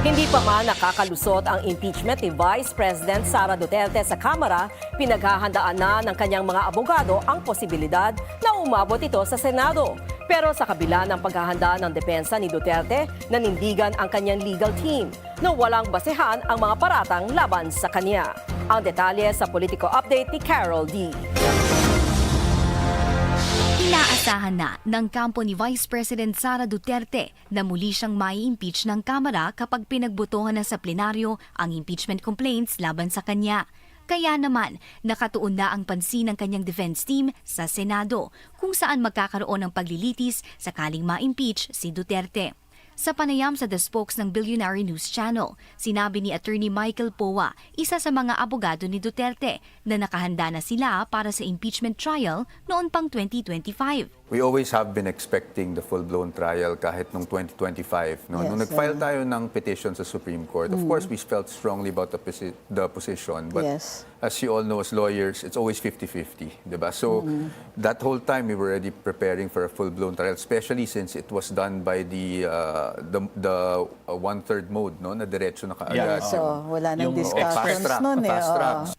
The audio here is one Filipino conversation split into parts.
Hindi pa man nakakalusot ang impeachment ni Vice President Sara Duterte sa Kamara, pinaghahandaan na ng kanyang mga abogado ang posibilidad na umabot ito sa Senado. Pero sa kabila ng paghahanda ng depensa ni Duterte, nanindigan ang kanyang legal team na walang basehan ang mga paratang laban sa kanya. Ang detalye sa Politico Update ni Carol D. Inaasahan na ng kampo ni Vice President Sara Duterte na muli siyang mai-impeach ng Kamara kapag pinagbotohan na sa plenaryo ang impeachment complaints laban sa kanya. Kaya naman, nakatuon na ang pansin ng kanyang defense team sa Senado kung saan magkakaroon ng paglilitis sakaling ma-impeach si Duterte. Sa panayam sa The Spokes ng Billionaire News Channel, sinabi ni Attorney Michael Poa, isa sa mga abogado ni Duterte, na nakahanda na sila para sa impeachment trial noon pang 2025. We always have been expecting the full-blown trial kahit nung 2025. No? Nung nag-file tayo ng petition sa Supreme Court, of course, we felt strongly about the position. But as you all know, as lawyers, it's always 50-50. Diba? So that whole time, we were already preparing for a full-blown trial, especially since it was done by the one-third mode, no? Na diretso na kaagad. So, wala nang discussions nun eh. Fast track.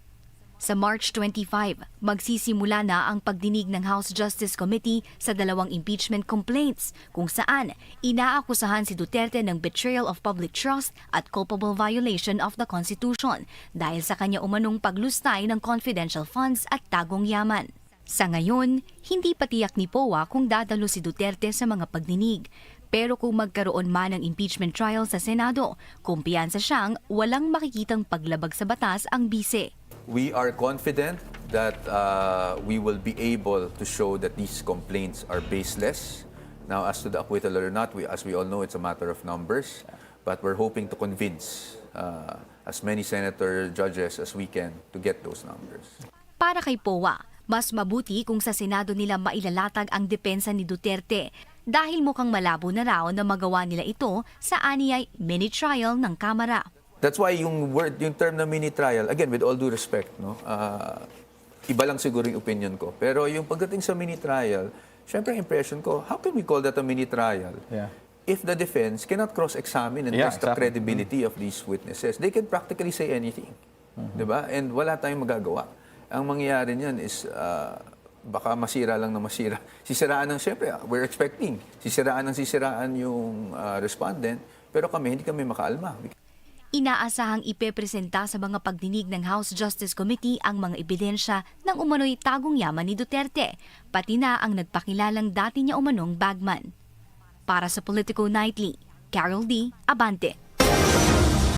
Sa March 25, magsisimula na ang pagdinig ng House Justice Committee sa dalawang impeachment complaints kung saan inaakusahan si Duterte ng betrayal of public trust at culpable violation of the Constitution dahil sa kanya umanong paglustay ng confidential funds at tagong yaman. Sa ngayon, hindi pa tiyak ni Poa kung dadalo si Duterte sa mga pagdinig. Pero kung magkaroon man ng impeachment trial sa Senado, kumpiyansa siyang walang makikitang paglabag sa batas ang bise. We are confident that we will be able to show that these complaints are baseless. Now, as to the acquittal or not, as we all know, it's a matter of numbers. But we're hoping to convince as many senator judges as we can to get those numbers. Para kay Poa, mas mabuti kung sa Senado nila mailalatag ang depensa ni Duterte dahil mukhang malabo na raw na magawa nila ito sa aniyay mini-trial ng Kamara. That's why yung term na mini-trial, again, with all due respect, no, iba lang siguro yung opinion ko. Pero yung pagdating sa mini-trial, syempre impression ko, how can we call that a mini-trial? If the defense cannot cross-examine and test the credibility of these witnesses, they can practically say anything. Diba? And wala tayong magagawa. Ang mangyayari niyan is baka masira lang na masira. Sisiraan ng, siyempre, we're expecting, sisiraan yung respondent, pero hindi kami makaalma. Inaasahang ipepresenta sa mga pagdinig ng House Justice Committee ang mga ebidensya ng umano'y tagong yaman ni Duterte, pati na ang nagpakilalang dati niya umanong bagman. Para sa Politico Nightly, Carol D. Abante.